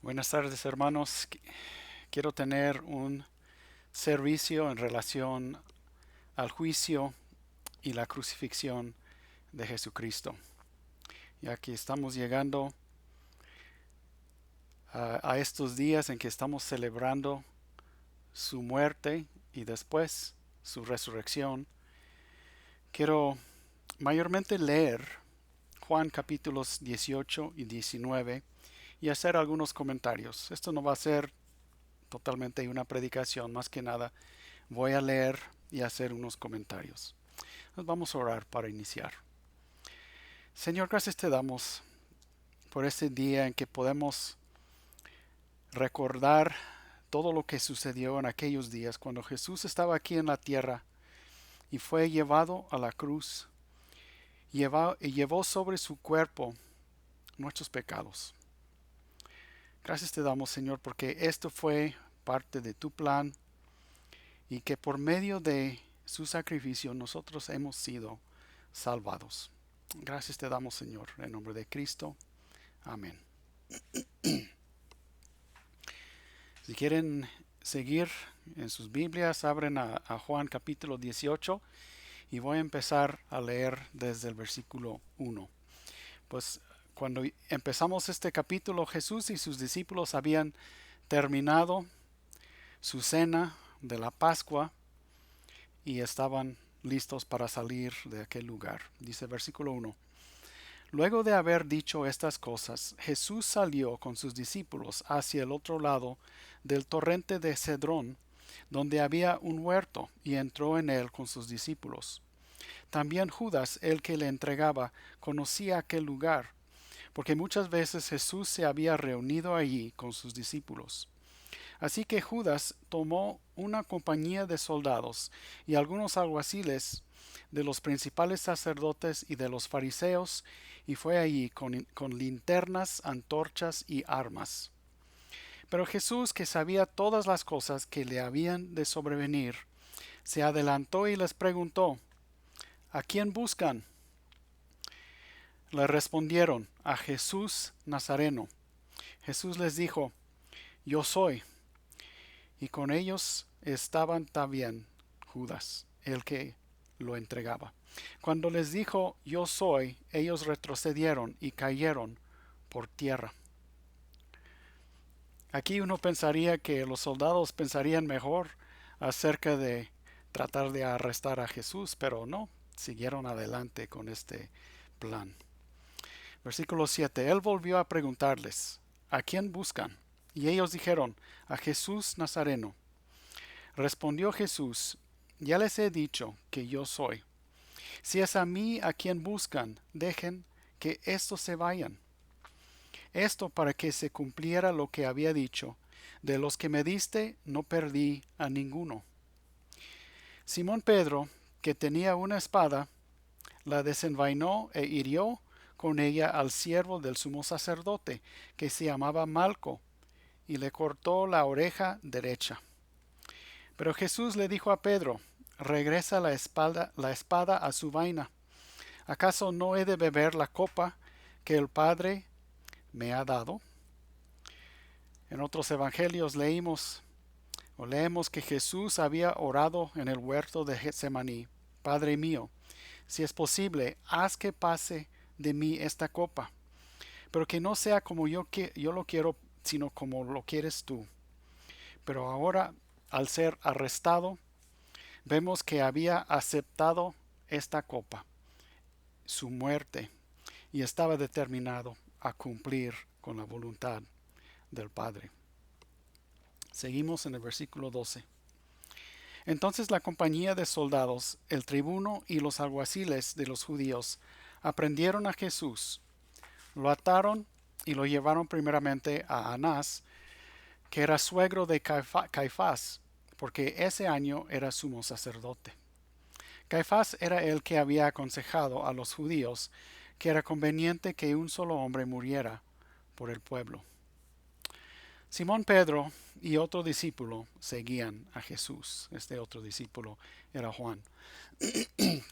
Buenas tardes, hermanos. Quiero tener un servicio en relación al juicio y la crucifixión de Jesucristo, ya que estamos llegando a estos días en que estamos celebrando su muerte y después su resurrección. Quiero mayormente leer Juan capítulos 18 y 19 y hacer algunos comentarios. Esto no va a ser totalmente una predicación, más que nada voy a leer y hacer unos comentarios. Nos vamos a orar para iniciar. Señor, gracias te damos por este día en que podemos recordar todo lo que sucedió en aquellos días cuando Jesús estaba aquí en la tierra y fue llevado a la cruz y llevó sobre su cuerpo nuestros pecados. Gracias te damos, Señor, porque esto fue parte de tu plan y que por medio de su sacrificio nosotros hemos sido salvados. Gracias te damos, Señor, en nombre de Cristo. Amén. Si quieren seguir en sus Biblias, abren a Juan capítulo 18 y voy a empezar a leer desde el versículo 1. Pues cuando empezamos este capítulo, Jesús y sus discípulos habían terminado su cena de la Pascua y estaban listos para salir de aquel lugar. Dice versículo 1. Luego de haber dicho estas cosas, Jesús salió con sus discípulos hacia el otro lado del torrente de Cedrón, donde había un huerto, y entró en él con sus discípulos. También Judas, el que le entregaba, conocía aquel lugar, porque muchas veces Jesús se había reunido allí con sus discípulos. Así que Judas tomó una compañía de soldados y algunos alguaciles de los principales sacerdotes y de los fariseos, y fue allí con linternas, antorchas y armas. Pero Jesús, que sabía todas las cosas que le habían de sobrevenir, se adelantó y les preguntó: ¿A quién buscan? Le respondieron: a Jesús Nazareno. Jesús les dijo: Yo soy. Y con ellos estaban también Judas, el que lo entregaba. Cuando les dijo: Yo soy, ellos retrocedieron y cayeron por tierra. Aquí uno pensaría que los soldados pensarían mejor acerca de tratar de arrestar a Jesús, pero no, siguieron adelante con este plan. Versículo 7. Él volvió a preguntarles: ¿A quién buscan? Y ellos dijeron: a Jesús Nazareno. Respondió Jesús: Ya les he dicho que yo soy. Si es a mí a quien buscan, dejen que éstos se vayan. Esto para que se cumpliera lo que había dicho: de los que me diste no perdí a ninguno. Simón Pedro, que tenía una espada, la desenvainó e hirió con ella al siervo del sumo sacerdote, que se llamaba Malco, y le cortó la oreja derecha. Pero Jesús le dijo a Pedro: regresa la espada a su vaina. ¿Acaso no he de beber la copa que el Padre me ha dado? En otros evangelios leemos que Jesús había orado en el huerto de Getsemaní: Padre mío, si es posible, haz que pase de mí esta copa, pero que no sea como yo lo quiero, sino como lo quieres tú. Pero ahora, al ser arrestado, vemos que había aceptado esta copa, su muerte, y estaba determinado a cumplir con la voluntad del Padre. Seguimos en el versículo 12. Entonces la compañía de soldados, el tribuno y los alguaciles de los judíos aprendieron a Jesús, lo ataron y lo llevaron primeramente a Anás, que era suegro de Caifás, porque ese año era sumo sacerdote. Caifás era el que había aconsejado a los judíos que era conveniente que un solo hombre muriera por el pueblo. Simón Pedro y otro discípulo seguían a Jesús. Este otro discípulo era Juan.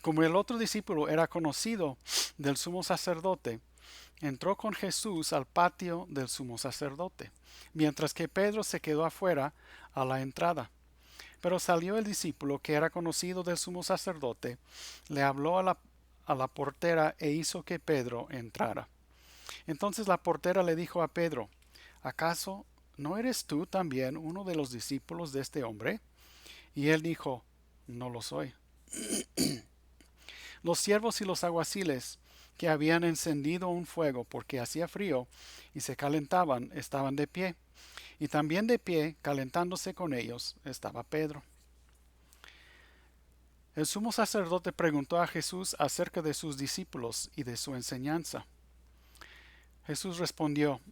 Como el otro discípulo era conocido del sumo sacerdote, entró con Jesús al patio del sumo sacerdote, mientras que Pedro se quedó afuera a la entrada. Pero salió el discípulo que era conocido del sumo sacerdote, le habló a la portera e hizo que Pedro entrara. Entonces la portera le dijo a Pedro, ¿acaso no eres tú también uno de los discípulos de este hombre? Y él dijo, no lo soy. Los siervos y los alguaciles que habían encendido un fuego porque hacía frío y se calentaban estaban de pie, y también de pie, calentándose con ellos, estaba Pedro. El sumo sacerdote preguntó a Jesús acerca de sus discípulos y de su enseñanza. Jesús respondió,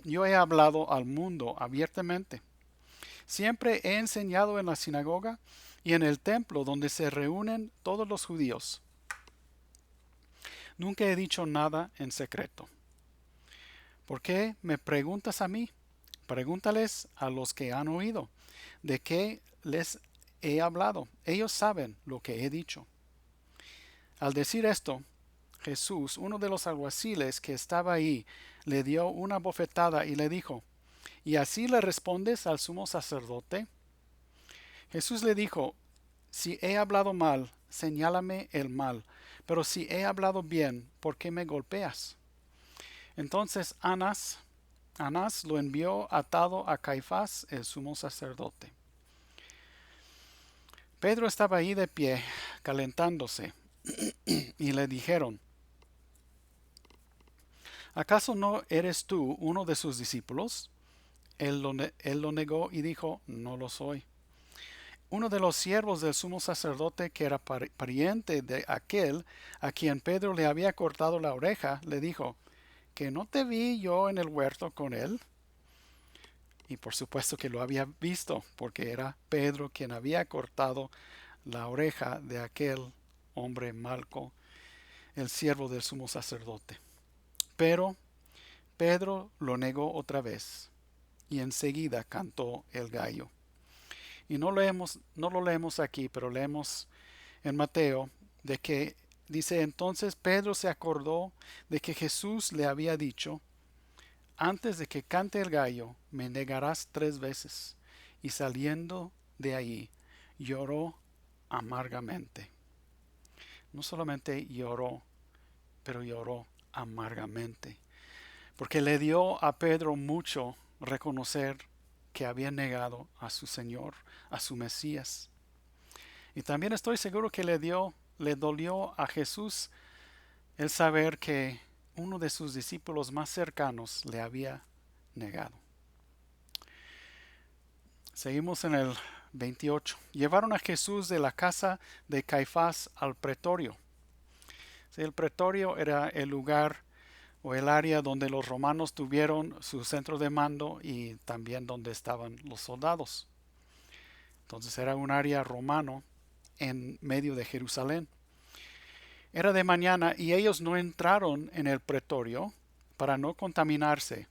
yo he hablado al mundo abiertamente. Siempre he enseñado en la sinagoga y en el templo donde se reúnen todos los judíos. Nunca he dicho nada en secreto. ¿Por qué me preguntas a mí? Pregúntales a los que han oído. ¿De qué les he hablado? Ellos saben lo que he dicho. Al decir esto, Jesús, uno de los alguaciles que estaba ahí, le dio una bofetada y le dijo, ¿y así le respondes al sumo sacerdote? Jesús le dijo, si he hablado mal, señálame el mal, pero si he hablado bien, ¿por qué me golpeas? Entonces Anás lo envió atado a Caifás, el sumo sacerdote. Pedro estaba ahí de pie, calentándose, y le dijeron, ¿acaso no eres tú uno de sus discípulos? Él lo negó y dijo, no lo soy. Uno de los siervos del sumo sacerdote, que era pariente de aquel a quien Pedro le había cortado la oreja, le dijo, ¿que no te vi yo en el huerto con él? Y por supuesto que lo había visto, porque era Pedro quien había cortado la oreja de aquel hombre Malco, el siervo del sumo sacerdote. Pero Pedro lo negó otra vez, y enseguida cantó el gallo. Y no lo leemos aquí, pero leemos en Mateo de que dice, entonces Pedro se acordó de que Jesús le había dicho, antes de que cante el gallo, me negarás 3 veces. Y saliendo de ahí, lloró amargamente. No solamente lloró, pero lloró amargamente, porque le dio a Pedro mucho reconocer que había negado a su Señor, a su Mesías. Y también estoy seguro que le dolió a Jesús el saber que uno de sus discípulos más cercanos le había negado. Seguimos en el 28. Llevaron a Jesús de la casa de Caifás al pretorio. Sí, el pretorio era el lugar o el área donde los romanos tuvieron su centro de mando y también donde estaban los soldados. Entonces era un área romano en medio de Jerusalén. Era de mañana y ellos no entraron en el pretorio para no contaminarse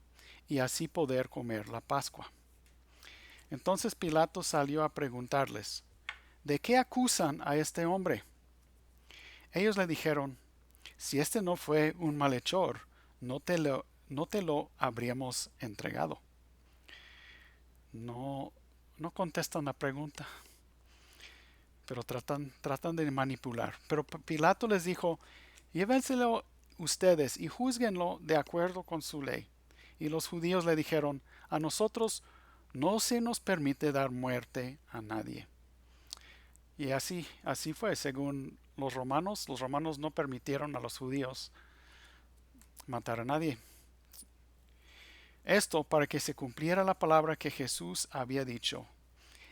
y así poder comer la Pascua. Entonces Pilato salió a preguntarles, ¿de qué acusan a este hombre? Ellos le dijeron, si este no fue un malhechor, no te lo habríamos entregado. No, no contestan la pregunta, pero tratan de manipular. Pero Pilato les dijo, llévenselo ustedes y júzguenlo de acuerdo con su ley. Y los judíos le dijeron, a nosotros no se nos permite dar muerte a nadie. Y así fue, según los romanos no permitieron a los judíos matar a nadie. Esto para que se cumpliera la palabra que Jesús había dicho,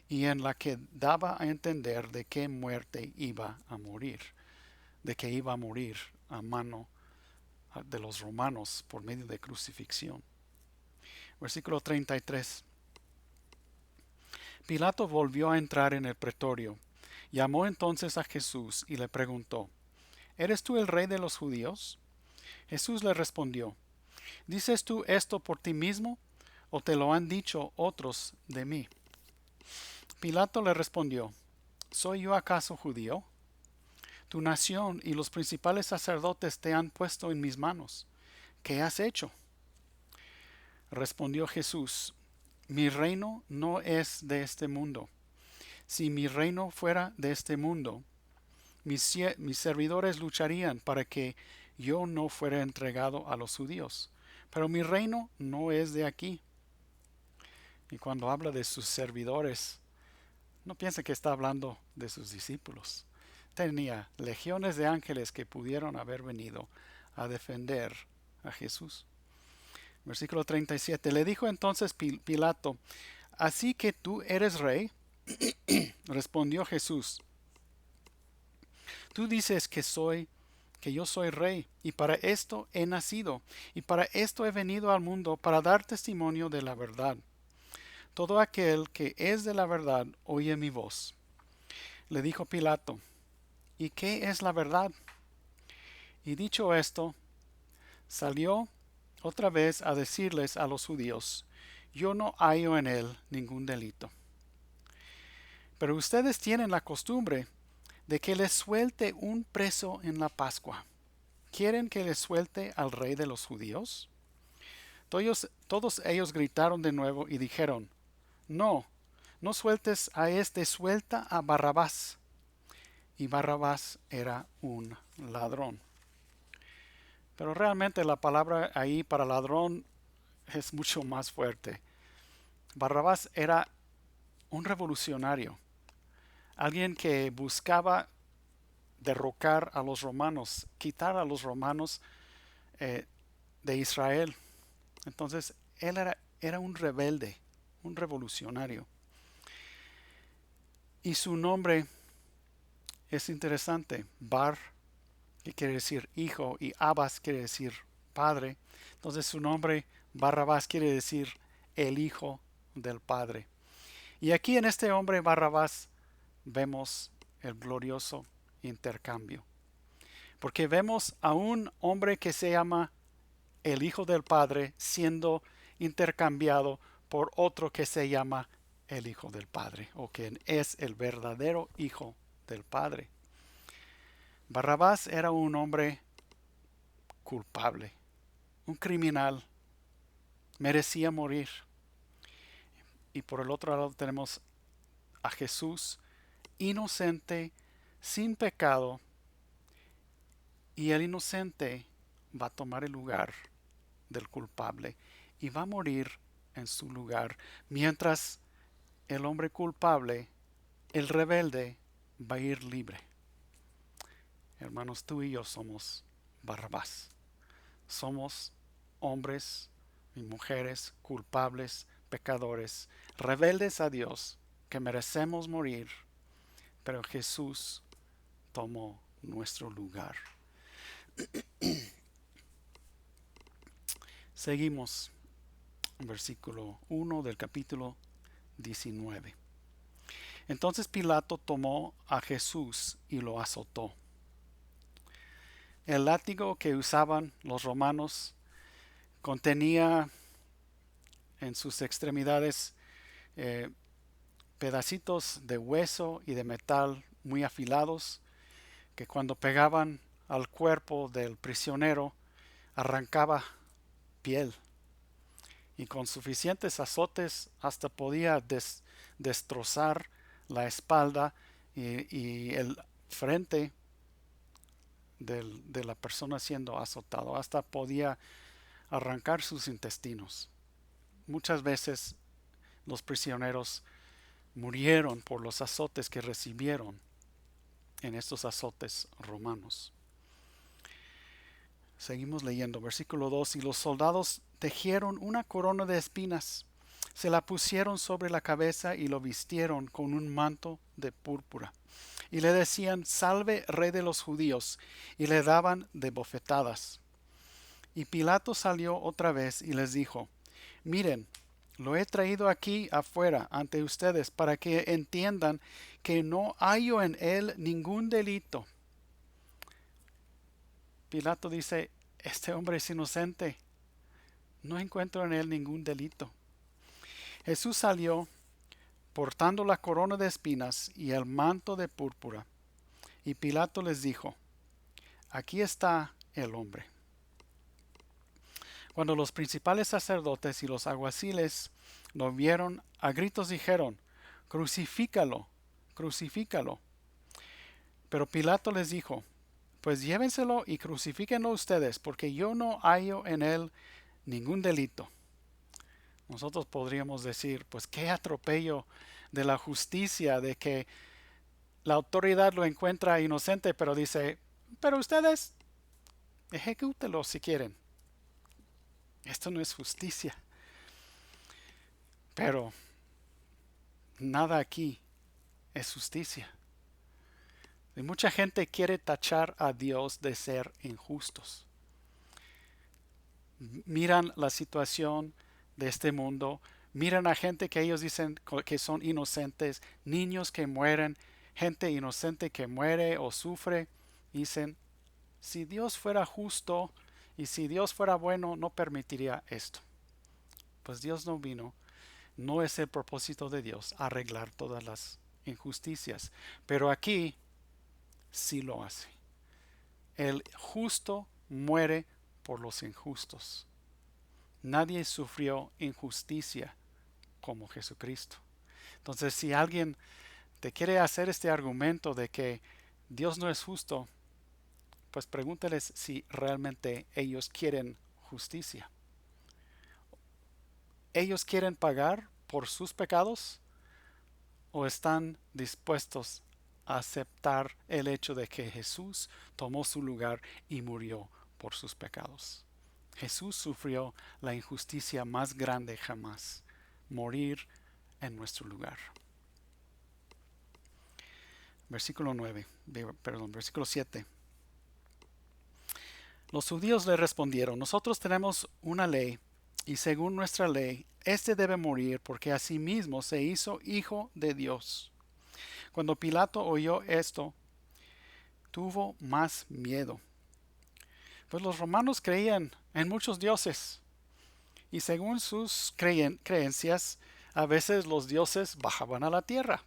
y en la que daba a entender de qué muerte iba a morir, de que iba a morir a mano de los romanos por medio de crucifixión. Versículo 33. Pilato volvió a entrar en el pretorio. Llamó entonces a Jesús y le preguntó, ¿eres tú el rey de los judíos? Jesús le respondió, ¿dices tú esto por ti mismo o te lo han dicho otros de mí? Pilato le respondió, ¿soy yo acaso judío? Tu nación y los principales sacerdotes te han puesto en mis manos. ¿Qué has hecho? Respondió Jesús, mi reino no es de este mundo. Si mi reino fuera de este mundo, mis servidores lucharían para que yo no fuera entregado a los judíos. Pero mi reino no es de aquí. Y cuando habla de sus servidores, no piense que está hablando de sus discípulos. Tenía legiones de ángeles que pudieron haber venido a defender a Jesús. Versículo 37. Le dijo entonces Pilato, ¿así que tú eres rey? Respondió Jesús, tú dices que yo soy rey, y para esto he nacido, y para esto he venido al mundo, para dar testimonio de la verdad. Todo aquel que es de la verdad oye mi voz. Le dijo Pilato, ¿y qué es la verdad? Y dicho esto, salió otra vez a decirles a los judíos, yo no hallo en él ningún delito. Pero ustedes tienen la costumbre de que les suelte un preso en la Pascua. ¿Quieren que les suelte al rey de los judíos? Todos ellos gritaron de nuevo y dijeron, no, no sueltes a este, suelta a Barrabás. Y Barrabás era un ladrón. Pero realmente la palabra ahí para ladrón es mucho más fuerte. Barrabás era un revolucionario, alguien que buscaba derrocar a los romanos, quitar a los romanos eh, de Israel. Entonces, él era un rebelde, un revolucionario. Y su nombre es interesante, Bar, que quiere decir hijo, y Abbas quiere decir padre. Entonces su nombre, Barrabás, quiere decir el hijo del padre. Y aquí en este hombre Barrabás vemos el glorioso intercambio. Porque vemos a un hombre que se llama el hijo del padre siendo intercambiado por otro que se llama el hijo del padre, o que es el verdadero hijo del padre. Barrabás era un hombre culpable, un criminal, merecía morir. Y por el otro lado tenemos a Jesús, inocente, sin pecado, y el inocente va a tomar el lugar del culpable y va a morir en su lugar, mientras el hombre culpable, el rebelde, va a ir libre. Hermanos, tú y yo somos Barrabás. Somos hombres y mujeres culpables, pecadores, rebeldes a Dios, que merecemos morir, pero Jesús tomó nuestro lugar. Seguimos, versículo 1 del capítulo 19. Entonces Pilato tomó a Jesús y lo azotó. El látigo que usaban los romanos contenía en sus extremidades pedacitos de hueso y de metal muy afilados que cuando pegaban al cuerpo del prisionero arrancaba piel, y con suficientes azotes hasta podía destrozar la espalda y el frente de la persona siendo azotado, hasta podía arrancar sus intestinos. Muchas veces los prisioneros murieron por los azotes que recibieron en estos azotes romanos. Seguimos leyendo, versículo 2, y los soldados tejieron una corona de espinas, se la pusieron sobre la cabeza y lo vistieron con un manto de púrpura. Y le decían, salve, rey de los judíos, y le daban de bofetadas. Y Pilato salió otra vez y les dijo, miren, lo he traído aquí afuera ante ustedes para que entiendan que no hallo en él ningún delito. Pilato dice, este hombre es inocente, no encuentro en él ningún delito. Jesús salió portando la corona de espinas y el manto de púrpura. Y Pilato les dijo, aquí está el hombre. Cuando los principales sacerdotes y los alguaciles lo vieron, a gritos dijeron, crucifícalo, crucifícalo. Pero Pilato les dijo, pues llévenselo y crucifíquenlo ustedes, porque yo no hallo en él ningún delito. Nosotros podríamos decir, pues qué atropello de la justicia, de que la autoridad lo encuentra inocente, pero dice, pero ustedes ejecútenlo si quieren. Esto no es justicia. Pero nada aquí es justicia. Y mucha gente quiere tachar a Dios de ser injustos. Miran la situación de este mundo, miran a gente que ellos dicen que son inocentes, niños que mueren, gente inocente que muere o sufre. Dicen, si Dios fuera justo y si Dios fuera bueno, no permitiría esto. Pues Dios no vino, no es el propósito de Dios arreglar todas las injusticias. Pero aquí sí lo hace. El justo muere por los injustos. Nadie sufrió injusticia como Jesucristo. Entonces, si alguien te quiere hacer este argumento de que Dios no es justo, pues pregúntales si realmente ellos quieren justicia. ¿Ellos quieren pagar por sus pecados o están dispuestos a aceptar el hecho de que Jesús tomó su lugar y murió por sus pecados? Jesús sufrió la injusticia más grande jamás, morir en nuestro lugar. Versículo 7. Los judíos le respondieron, nosotros tenemos una ley, y según nuestra ley, éste debe morir porque asimismo se hizo hijo de Dios. Cuando Pilato oyó esto, tuvo más miedo. Pues los romanos creían en muchos dioses, y según sus creencias, a veces los dioses bajaban a la tierra.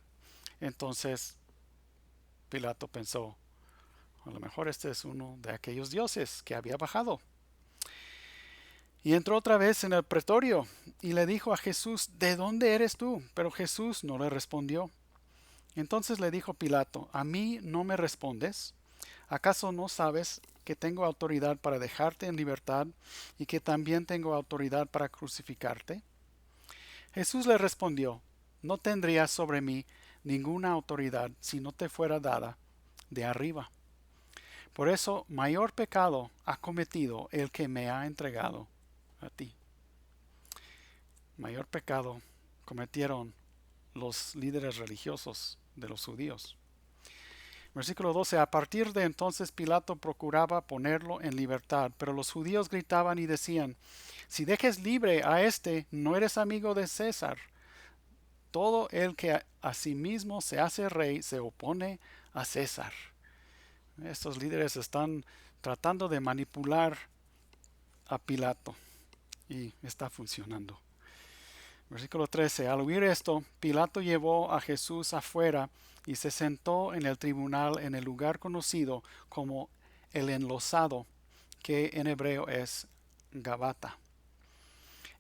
Entonces Pilato pensó, a lo mejor este es uno de aquellos dioses que había bajado. Y entró otra vez en el pretorio y le dijo a Jesús, ¿de dónde eres tú? Pero Jesús no le respondió. Entonces le dijo Pilato, ¿a mí no me respondes? ¿Acaso no sabes que tengo autoridad para dejarte en libertad y que también tengo autoridad para crucificarte? Jesús le respondió, no tendrías sobre mí ninguna autoridad si no te fuera dada de arriba. Por eso mayor pecado ha cometido el que me ha entregado a ti. Mayor pecado cometieron los líderes religiosos de los judíos. Versículo 12. A partir de entonces Pilato procuraba ponerlo en libertad, pero los judíos gritaban y decían, si dejes libre a este, no eres amigo de César. Todo el que a sí mismo se hace rey se opone a César. Estos líderes están tratando de manipular a Pilato y está funcionando. Versículo 13. Al oír esto, Pilato llevó a Jesús afuera y se sentó en el tribunal en el lugar conocido como el enlosado, que en hebreo es Gabata.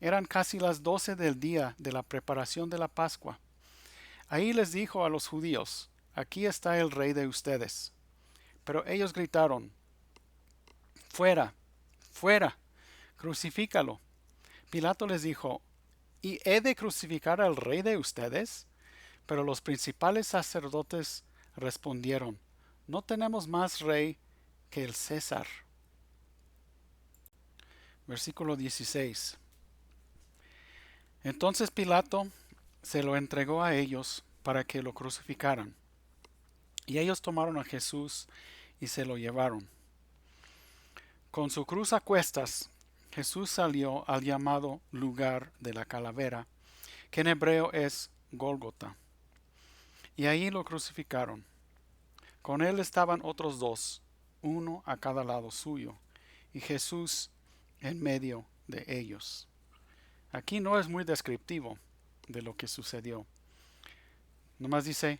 Eran casi las 12 del día de la preparación de la Pascua. Ahí les dijo a los judíos, aquí está el rey de ustedes. Pero ellos gritaron, fuera, fuera, crucifícalo. Pilato les dijo, ¿y he de crucificar al rey de ustedes? Pero los principales sacerdotes respondieron, no tenemos más rey que el César. Versículo 16. Entonces Pilato se lo entregó a ellos para que lo crucificaran. Y ellos tomaron a Jesús y se lo llevaron. Con su cruz a cuestas, Jesús salió al llamado lugar de la calavera, que en hebreo es Gólgota. Y ahí lo crucificaron. Con él estaban otros dos, uno a cada lado suyo, y Jesús en medio de ellos. Aquí no es muy descriptivo de lo que sucedió. Nomás dice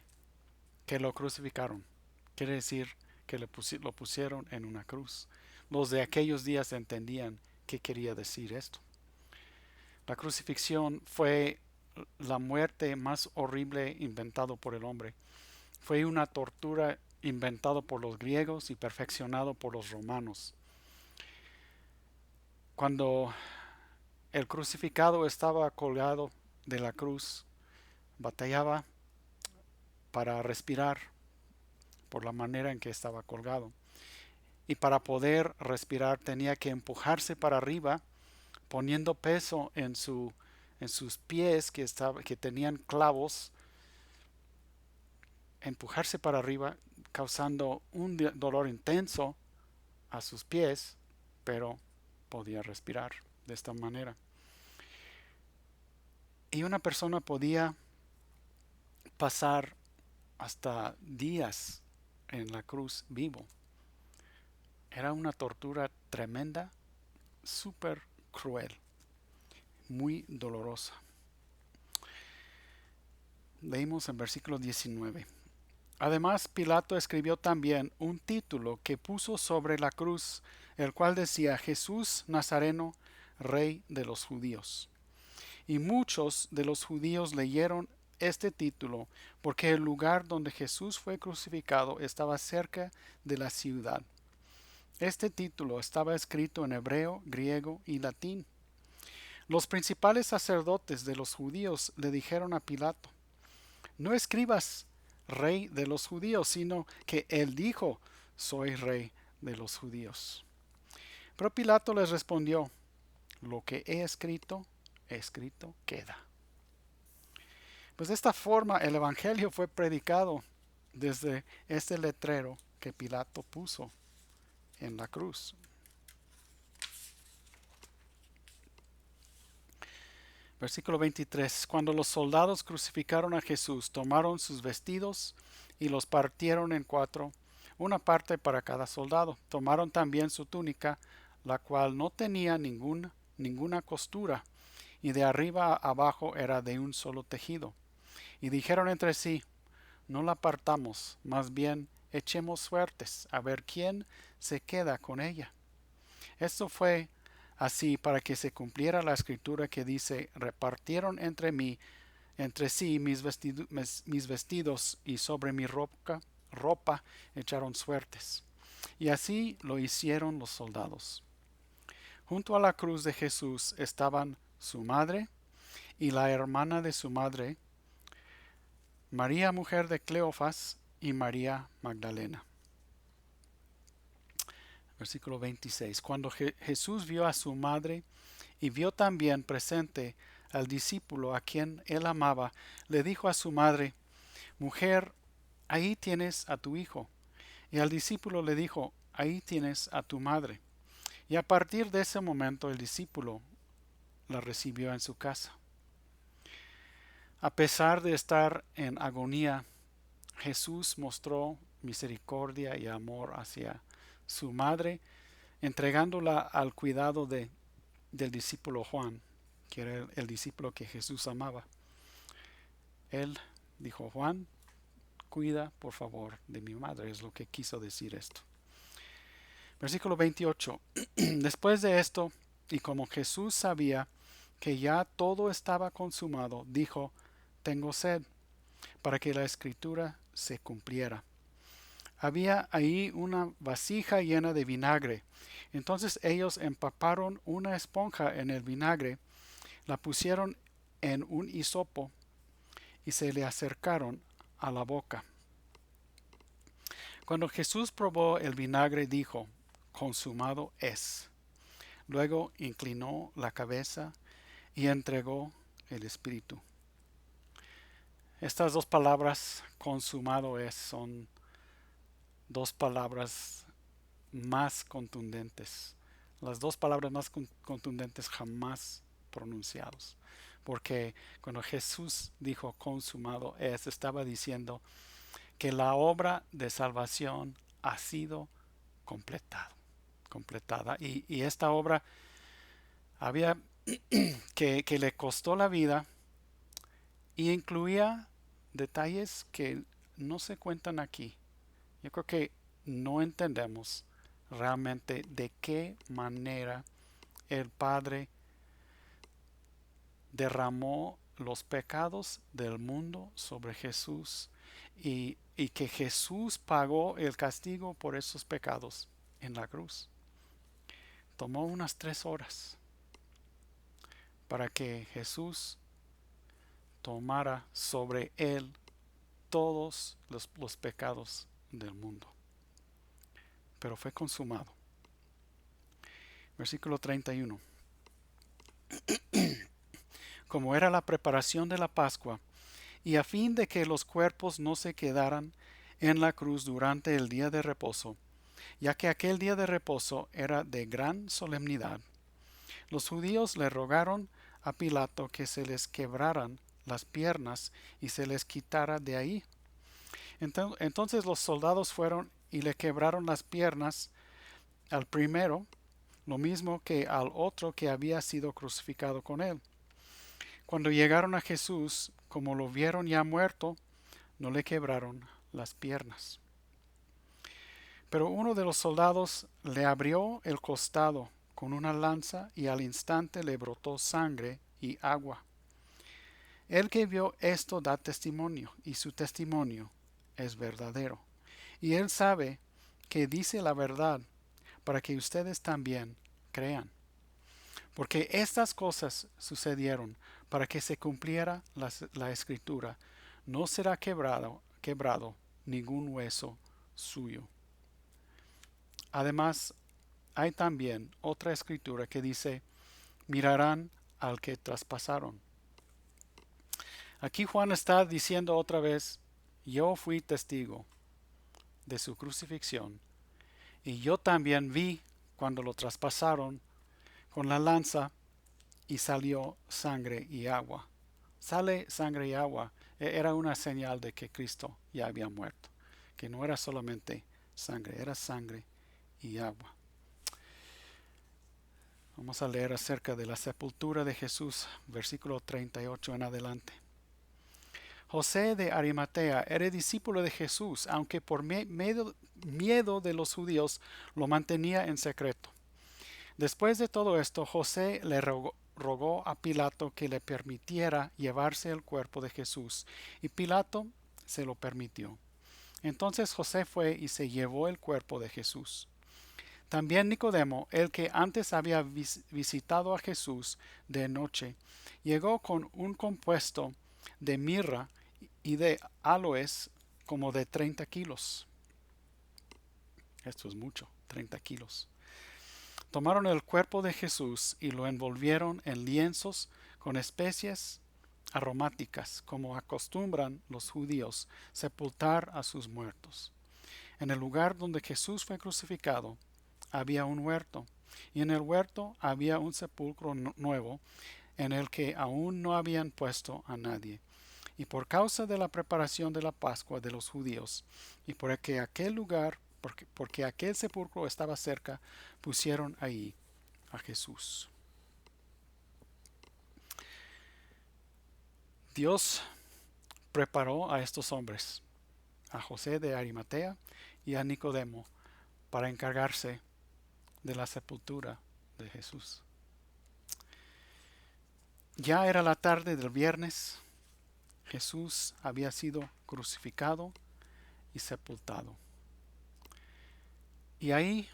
que lo crucificaron, Quiere decir que lo pusieron en una cruz. Los de aquellos días entendían qué quería decir esto. La crucifixión fue la muerte más horrible inventado por el hombre. Fue una tortura inventado por los griegos y perfeccionado por los romanos. Cuando el crucificado estaba colgado de la cruz, batallaba para respirar por la manera en que estaba colgado. Y para poder respirar tenía que empujarse para arriba, poniendo peso en sus pies que tenían clavos, empujarse para arriba, causando un dolor intenso a sus pies, pero podía respirar de esta manera. Y una persona podía pasar hasta días en la cruz vivo. Era una tortura tremenda, súper cruel, muy dolorosa. Leímos en versículo 19. Además, Pilato escribió también un título que puso sobre la cruz, el cual decía: Jesús Nazareno, Rey de los Judíos. Y muchos de los judíos leyeron este título porque el lugar donde Jesús fue crucificado estaba cerca de la ciudad. Este título estaba escrito en hebreo, griego y latín. Los principales sacerdotes de los judíos le dijeron a Pilato: no escribas Rey de los Judíos, sino que él dijo: soy Rey de los Judíos. Pero Pilato les respondió: lo que he escrito, escrito queda. Pues de esta forma el Evangelio fue predicado desde este letrero que Pilato puso en la cruz. Versículo 23. Cuando los soldados crucificaron a Jesús, tomaron sus vestidos y los partieron en cuatro, una parte para cada soldado. Tomaron también su túnica, la cual no tenía ninguna costura, y de arriba a abajo era de un solo tejido. Y dijeron entre sí: no la partamos, más bien echemos suertes, a ver quién se queda con ella. Esto fue así para que se cumpliera la escritura que dice: repartieron entre sí mis vestidos, y sobre mi ropa echaron suertes. Y así lo hicieron los soldados. Junto a la cruz de Jesús estaban su madre y la hermana de su madre, María mujer de Cleofas, y María Magdalena. Versículo 26. Cuando Jesús vio a su madre y vio también presente al discípulo a quien él amaba, le dijo a su madre: mujer, ahí tienes a tu hijo. Y al discípulo le dijo: ahí tienes a tu madre. Y a partir de ese momento el discípulo la recibió en su casa. A pesar de estar en agonía, Jesús mostró misericordia y amor hacia su madre, entregándola al cuidado del discípulo Juan, que era el discípulo que Jesús amaba. Él dijo: Juan, cuida por favor de mi madre, es lo que quiso decir esto. Versículo 28. Después de esto, y como Jesús sabía que ya todo estaba consumado, dijo: tengo sed, para que la escritura se cumpliera. Había ahí una vasija llena de vinagre. Entonces ellos empaparon una esponja en el vinagre, la pusieron en un hisopo y se le acercaron a la boca. Cuando Jesús probó el vinagre, dijo: consumado es. Luego inclinó la cabeza y entregó el espíritu. Estas dos palabras, consumado es, son dos palabras más contundentes. Las dos palabras más contundentes jamás pronunciados. Porque cuando Jesús dijo consumado es, estaba diciendo que la obra de salvación ha sido completada. Y esta obra había que le costó la vida y incluía detalles que no se cuentan aquí, Yo creo que no entendemos realmente de qué manera el Padre derramó los pecados del mundo sobre Jesús y que Jesús pagó el castigo por esos pecados en la cruz. Tomó unas 3 horas para que Jesús tomara sobre él todos los pecados del mundo. Pero fue consumado. Versículo 31. Como era la preparación de la Pascua, y a fin de que los cuerpos no se quedaran en la cruz durante el día de reposo, ya que aquel día de reposo era de gran solemnidad, los judíos le rogaron a Pilato que se les quebraran las piernas y se les quitara de ahí. Entonces los soldados fueron y le quebraron las piernas al primero, lo mismo que al otro que había sido crucificado con él. Cuando llegaron a Jesús, como lo vieron ya muerto, no le quebraron las piernas. Pero uno de los soldados le abrió el costado con una lanza y al instante le brotó sangre y agua. El que vio esto da testimonio y su testimonio es verdadero. Y él sabe que dice la verdad para que ustedes también crean. Porque estas cosas sucedieron para que se cumpliera la escritura. No será quebrado ningún hueso suyo. Además, hay también otra escritura que dice, mirarán al que traspasaron. Aquí Juan está diciendo otra vez, yo fui testigo de su crucifixión y yo también vi cuando lo traspasaron con la lanza y salió sangre y agua. Sale sangre y agua. Era una señal de que Cristo ya había muerto, que no era solamente sangre, era sangre y agua. Vamos a leer acerca de la sepultura de Jesús, versículo 38 en adelante. José de Arimatea era discípulo de Jesús, aunque por miedo de los judíos lo mantenía en secreto. Después de todo esto, José le rogó a Pilato que le permitiera llevarse el cuerpo de Jesús, y Pilato se lo permitió. Entonces José fue y se llevó el cuerpo de Jesús. También Nicodemo, el que antes había visitado a Jesús de noche, llegó con un compuesto de mirra y de aloes como de 30 kilos. Esto es mucho, 30 kilos. Tomaron el cuerpo de Jesús y lo envolvieron en lienzos con especies aromáticas, como acostumbran los judíos sepultar a sus muertos. En el lugar donde Jesús fue crucificado había un huerto, y en el huerto había un sepulcro nuevo en el que aún no habían puesto a nadie. Y por causa de la preparación de la Pascua de los judíos, y porque porque aquel sepulcro estaba cerca, pusieron ahí a Jesús. Dios preparó a estos hombres, a José de Arimatea y a Nicodemo, para encargarse de la sepultura de Jesús. Ya era la tarde del viernes. Jesús había sido crucificado y sepultado. Y ahí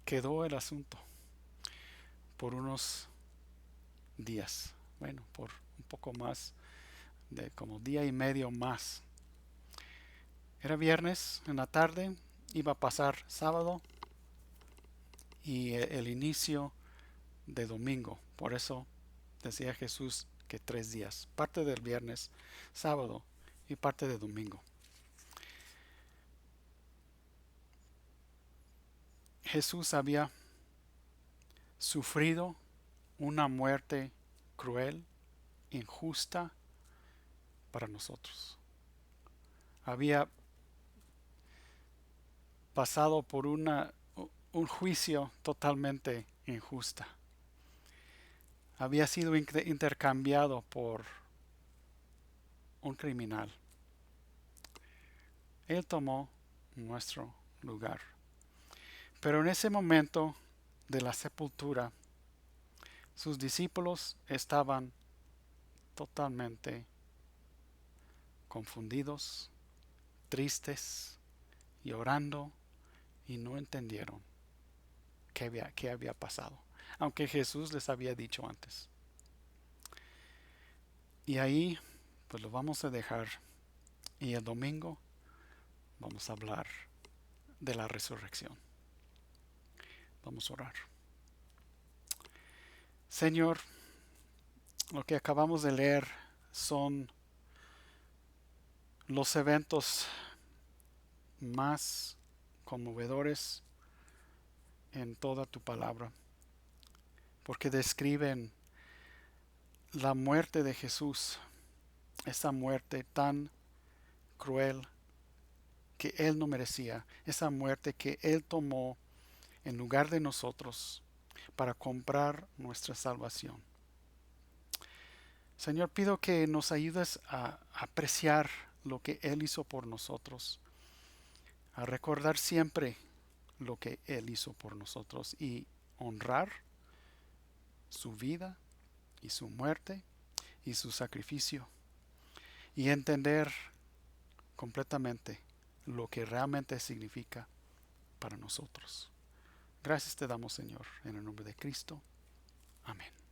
quedó el asunto por unos días. Bueno, por un poco más de como día y medio más. Era viernes en la tarde, iba a pasar sábado y el inicio de domingo. Por eso decía Jesús que 3 días, parte del viernes, sábado y parte de domingo. Jesús había sufrido una muerte cruel, injusta para nosotros. Había pasado por un juicio totalmente injusta. Había sido intercambiado por un criminal. Él tomó nuestro lugar. Pero en ese momento de la sepultura, sus discípulos estaban totalmente confundidos, tristes, llorando y no entendieron qué había pasado, aunque Jesús les había dicho antes. Y ahí pues lo vamos a dejar y el domingo vamos a hablar de la resurrección. Vamos a orar. Señor, lo que acabamos de leer son los eventos más conmovedores en toda tu palabra, porque describen la muerte de Jesús, esa muerte tan cruel que Él no merecía, esa muerte que Él tomó en lugar de nosotros para comprar nuestra salvación. Señor, pido que nos ayudes a apreciar lo que Él hizo por nosotros, a recordar siempre lo que Él hizo por nosotros y honrar su vida y su muerte y su sacrificio y entender completamente lo que realmente significa para nosotros. Gracias te damos, Señor, en el nombre de Cristo. Amén.